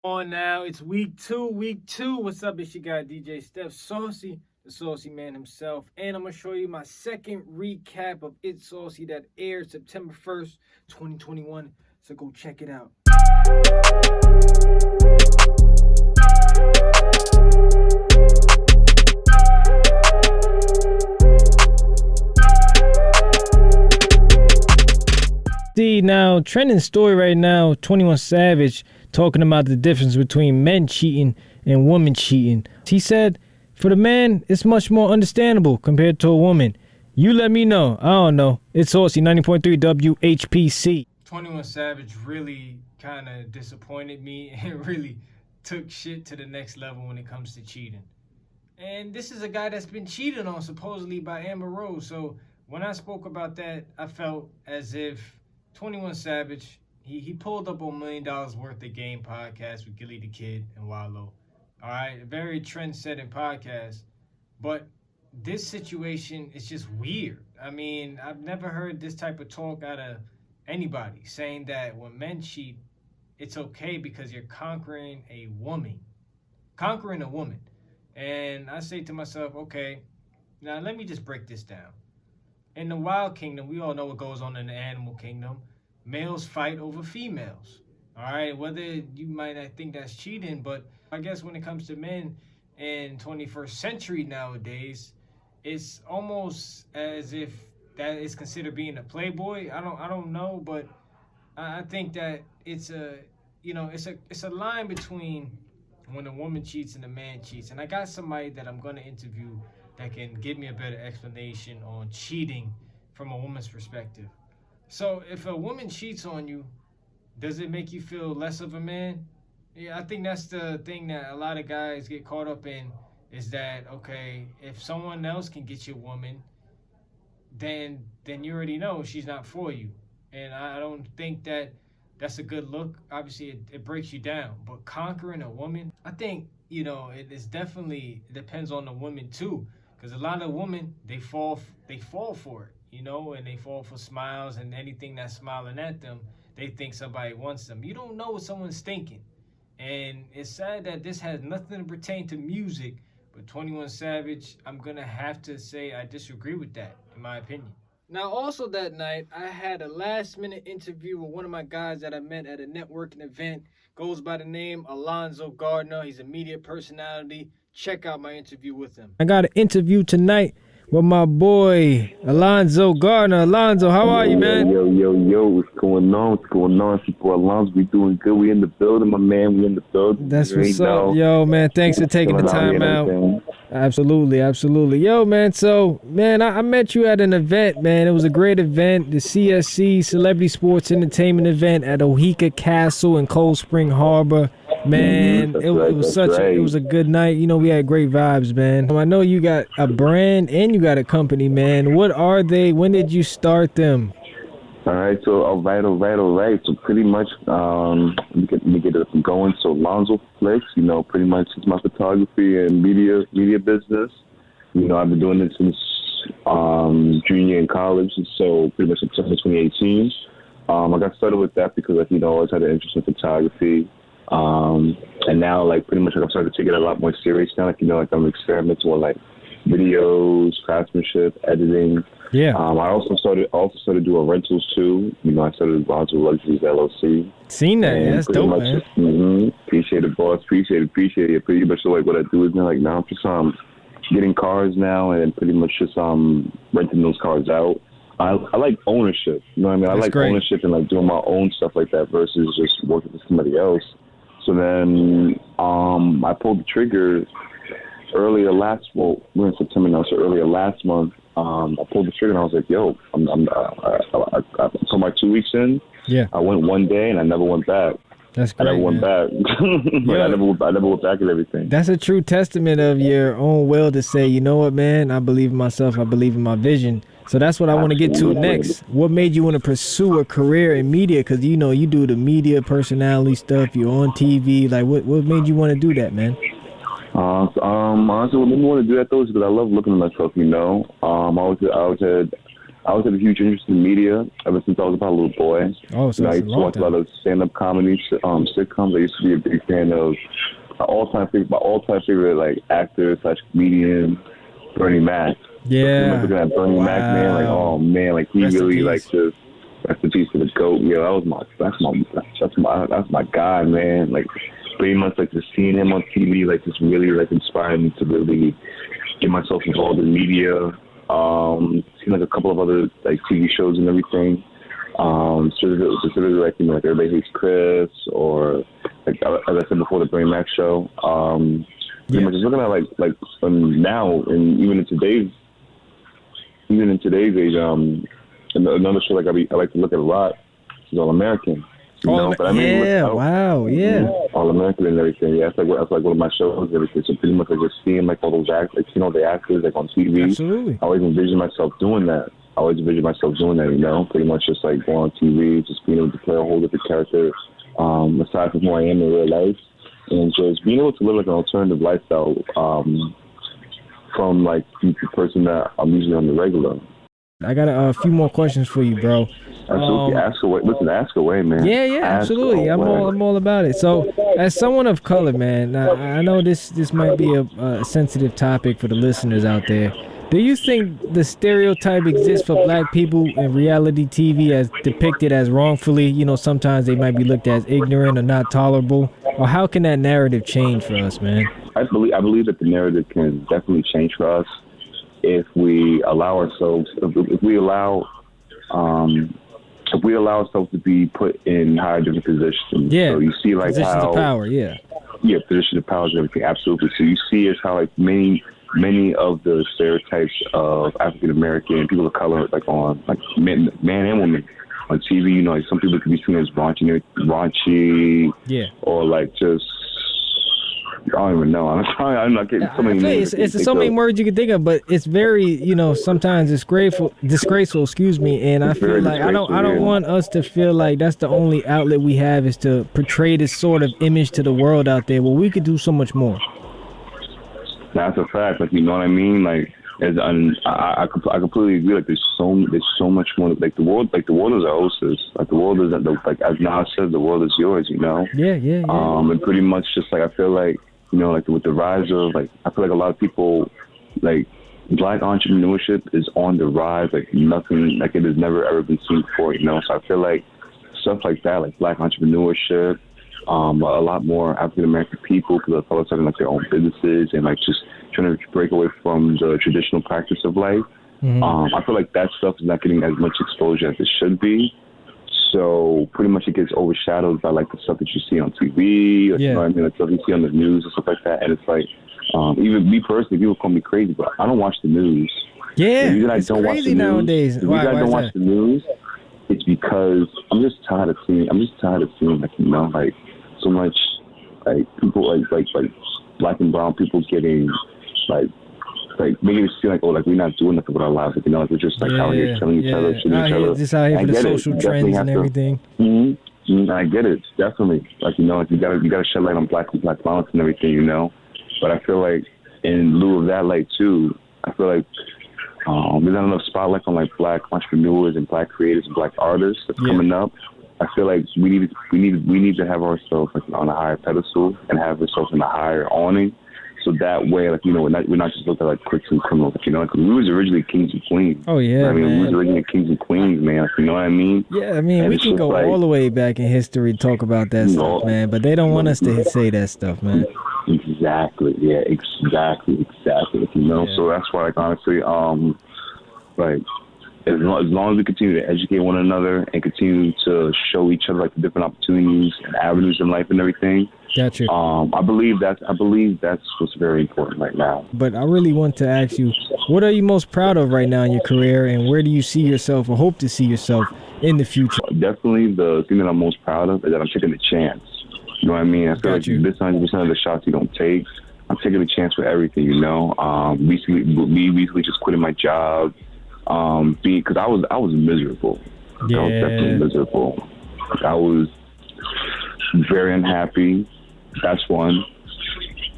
On now, it's week two. Week two. What's up? It's your guy DJ Steph Saucy, the Saucy man himself, and I'm gonna show you my second recap of It's Saucy that aired September 1st, 2021. So go check it out. See now, trending story right now. 21 Savage talking about the difference between men cheating and women cheating. He said, for the man, it's much more understandable compared to a woman. You let me know. I don't know. It's Saucy 90.3 WHPC. 21 Savage really kind of disappointed me and really took shit to the next level when it comes to cheating. And this is a guy that's been cheated on supposedly by Amber Rose. So when I spoke about that, I felt as if 21 Savage, he pulled up $1 million worth of game podcast with Gilly the Kid and Wallow. All right, a very trend-setting podcast. But this situation is just weird. I mean, I've never heard this type of talk out of anybody saying that when men cheat, it's okay because you're conquering a woman. And I say to myself, okay, now let me just break this down. In the wild kingdom, we all know what goes on in the animal kingdom. Males fight over females. All right, whether you might not think that's cheating, but I guess when it comes to men in 21st century nowadays, it's almost as if that is considered being a playboy. I don't know, but I think that it's a line between when a woman cheats and a man cheats. And I got somebody that I'm going to interview that can give me a better explanation on cheating from a woman's perspective. So if a woman cheats on you, does it make you feel less of a man? Yeah, I think that's the thing that a lot of guys get caught up in, is that, okay, if someone else can get your woman, then you already know she's not for you. And I don't think that that's a good look. Obviously, it breaks you down. But conquering a woman, I think, it depends on the woman too. Because a lot of women, they fall for it. And they fall for smiles, and anything that's smiling at them, they think somebody wants them. You don't know what someone's thinking. And it's sad that this has nothing to pertain to music, but 21 Savage, I'm going to have to say I disagree with that, in my opinion. Now, also that night, I had a last-minute interview with one of my guys that I met at a networking event. Goes by the name Alonzo Gardner. He's a media personality. Check out my interview with him. I got an interview tonight with my boy, Alonzo Gardner. Alonzo, how are you, man? Yo, what's going on? People, Alonzo, we doing good. We in the building, my man. We in the building. That's what's up. Yo, man, thanks for taking the time out. Absolutely. Yo, man, I met you at an event, man. It was a great event, the CSC, Celebrity Sports Entertainment event at Oheka Castle in Cold Spring Harbor. Man, it was a good night. We had great vibes, man. I know you got a brand and you got a company, man. What are they? When did you start them? All right. So So pretty much, let me get it going. So Alonzo Flicks, pretty much it's my photography and media business. I've been doing it since junior in college. So pretty much September 2018. I got started with that because I always had an interest in photography. And now, pretty much, I'm starting to take it a lot more serious now. I'm experimenting with, videos, craftsmanship, editing. Yeah. I also started doing rentals, too. I started Alonzo Luxuries LLC. Seen that, yeah, that's dope, man. Appreciate it, boss. Appreciate it. Pretty much, what I do is now, I'm just, getting cars now and pretty much just, renting those cars out. I like ownership. You know what I mean? That's I like great. ownership and doing my own stuff like that versus just working for somebody else. So then I pulled the trigger earlier we're in September now, so earlier last month, I pulled the trigger and I was like, yo, I put my 2 weeks in. Yeah. I went one day and I never went back. That's great. I never went back. I never went back at everything. That's a true testament of your own will to say, you know what, man, I believe in myself, I believe in my vision. So that's what I want to get to next. What made you want to pursue a career in media? Because, you do the media personality stuff. You're on TV. What made you want to do that, man? Honestly, what made me want to do that, though, is because I love looking at myself, I always had I always had a huge interest in media ever since I was about a little boy. Oh, so I that's used a to long watch a lot time. of stand-up comedy sitcoms. I used to be a big fan of my all-time favorite like actor slash comedian, Bernie Mac. So pretty much Yeah. looking at Bernie Mac, man, like oh Wow. man, like he Rest in really like peace. just rest in peace to the goat. Yeah, that was that's my guy, man. Like pretty much like just seeing him on TV, like just really like inspired me to really get myself involved in media. Seen like a couple of other like TV shows and everything. Specifically like like Everybody Hates Chris or like as I said before, the Bernie Mac show. Pretty Yeah. much just looking at like now and even in today's age, another show like I like to look at a lot is All American. You know, but I mean, Yeah. Wow. Yeah. All American and everything. Yeah, that's like one of my shows and everything. So pretty much like just seeing like all those actors, like seeing all the actors like on TV. Absolutely. I always envision myself doing that. You know, pretty much just like going on TV, just being able to play a whole different character, aside from who I am in real life, and just being able to live like an alternative lifestyle, from like the person that I'm usually on the regular. I got a few more questions for you, bro. Absolutely, ask away. Listen, ask away, man. Yeah, yeah, Ask absolutely. I'm away. all about it. So, as someone of color, man, now, I know this might be a sensitive topic for the listeners out there. Do you think the stereotype exists for black people in reality TV as depicted as wrongfully? You know, sometimes they might be looked at as ignorant or not tolerable. Or how can that narrative change for us, man? I believe that the narrative can definitely change for us if we allow ourselves, if we allow ourselves to be put in higher different positions. Yeah. So you see like Positions how of power, yeah. Yeah, position of power and everything, absolutely. So you see as how like many of the stereotypes of African American people of color, like on like man and woman on TV, you know, like some people could be seen as raunchy, Yeah. or like just I don't even know. I'm not getting so many I feel names. it's so many words you can think of, but it's very, you know, sometimes disgraceful, excuse me, and I It's feel very like I don't disgraceful, yeah. want us to feel like that's the only outlet we have is to portray this sort of image to the world out there. Well, we could do so much more. That's a fact. Like, you know what I mean? Like, I completely agree. Like, there's so much more. Like the world is our hostess. Like the world is like as Nas said, the world is yours. You know. Yeah. And pretty much just like I feel like, you know, like with the rise of like I feel like a lot of people, like black entrepreneurship is on the rise like nothing, like it has never ever been seen before. You know. So I feel like stuff like that, like black entrepreneurship. A lot more African American people are all of a sudden like their own businesses and like just trying to break away from the traditional practice of life. Mm-hmm. I feel like that stuff is not getting as much exposure as it should be. So pretty much it gets overshadowed by like the stuff that you see on TV, or, you know what I mean, like stuff you see on the news and stuff like that. And it's like, even me personally, people call me crazy, but I don't watch the news. Yeah, The reason it's I don't watch crazy the news, nowadays. The reason I don't watch the news, it's because I'm just tired of seeing like, you know, like so much like people like black and brown people getting like making it seem like, oh, like we're not doing nothing with our lives, like, you know, like we're just like out here killing each other, shooting each other. Just out here for the social trends and everything. I get it, definitely. Like, you know, like you gotta shed light on black violence and everything, you know. But I feel like in lieu of that light too, I feel like there's not enough spotlight on like black entrepreneurs and black creators and black artists that's coming up. I feel like we need to have ourselves like on a higher pedestal and have ourselves in a higher awning, so that way, like, you know, we're not just looked at like crooks and criminals. Like, you know, like we was originally kings and queens. Oh yeah, I mean, man. we was originally kings and queens, man. Like, you know what I mean? Yeah, I mean, and we can go all the way back in history to talk about that stuff, man. But they don't want us to say that stuff, man. Exactly. Yeah. Exactly. You know. Yeah. So that's why, like, honestly, like. As long as we continue to educate one another and continue to show each other like the different opportunities and avenues in life and everything, Gotcha. I believe that's what's very important right now. But I really want to ask you, what are you most proud of right now in your career, and where do you see yourself or hope to see yourself in the future? Definitely the thing that I'm most proud of is that I'm taking a chance. You know what I mean? I feel like this 100% of the shots you don't take, I'm taking a chance with everything. You know, recently just quitting my job. Because I was miserable. Yeah. I was definitely miserable. I was very unhappy. That's one.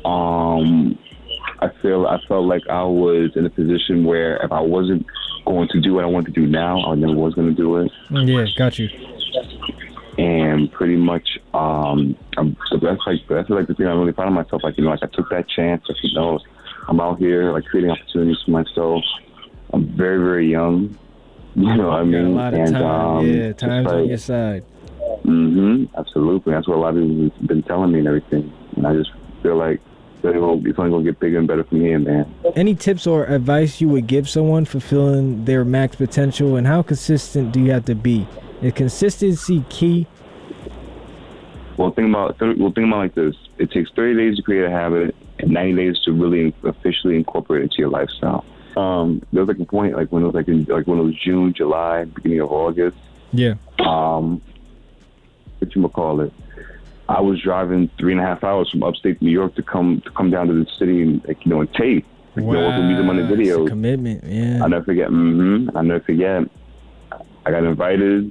I felt like I was in a position where if I wasn't going to do what I want to do now. I never was going to do it. Yeah, got you. And pretty much, that's like the thing I really found myself. Like, like I took that chance. Like, I'm out here like creating opportunities for myself. I'm very, very young. You know what I mean? Got a lot of time. Time's on your side. Absolutely. That's what a lot of people have been telling me and everything. And I just feel like it's only going to get bigger and better from here, man. Any tips or advice you would give someone fulfilling their max potential, and how consistent do you have to be? Is consistency key? Well, think about like this. It takes 30 days to create a habit and 90 days to really officially incorporate it into your lifestyle. There was like a point, like when it was when it was June, July, beginning of August. Yeah. What you call it? I was driving 3.5 hours from upstate New York to come down to the city and and tape. Wow. Meet them on the videos. It's a commitment. Yeah. I'll never forget. I'll never forget. I got invited.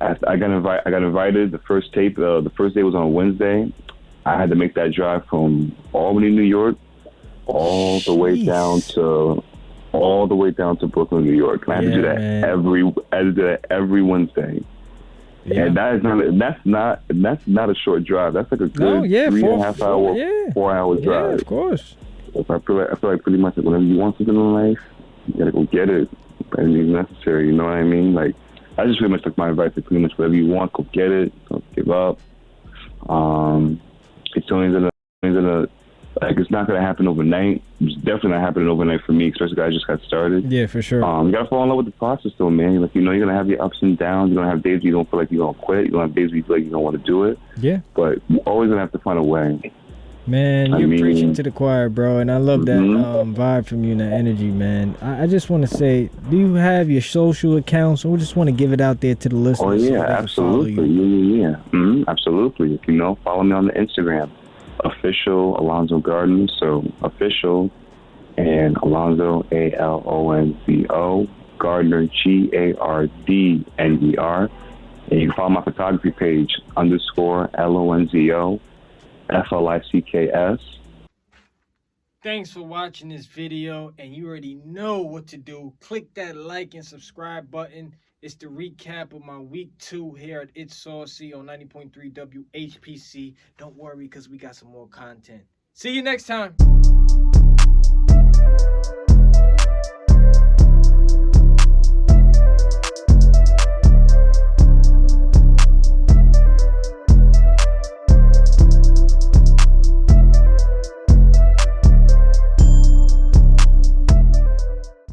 I got invited. The first tape. The first day was on a Wednesday. I had to make that drive from Albany, New York, all the way down to Brooklyn, New York. And I had to do that every Wednesday. Yeah. And that's not a short drive. That's like a good 3.5 hour, 4 hour drive. Yeah, of course. I feel like pretty much whenever you want something in life, you gotta go get it. And it's necessary. You know what I mean? Like, I just pretty much took my advice to pretty much whatever you want, go get it. Don't give up. It's not gonna happen overnight. It's definitely not happening overnight for me, especially because I just got started. Yeah, for sure. You gotta fall in love with the process, though, man. Like, you're gonna have your ups and downs. You're gonna have days where you don't feel like you're gonna quit. You're gonna have days where you feel like you don't want to do it. Yeah. But you're always gonna have to find a way. Man, you're preaching to the choir, bro, and I love that vibe from you and that energy, man. I just want to say, do you have your social accounts, or just want to give it out there to the listeners? Oh yeah, absolutely. Yeah. Absolutely. Follow me on the Instagram, official Alonzo Gardner. So official and Alonzo Alonzo Gardner Gardner. And you can follow my photography page _LONZO FLICKS. Thanks for watching this video, and you already know what to do. Click that like and subscribe button. It's the recap of my week 2 here at It's Saucy on 90.3 WHPC. Don't worry, because we got some more content. See you next time.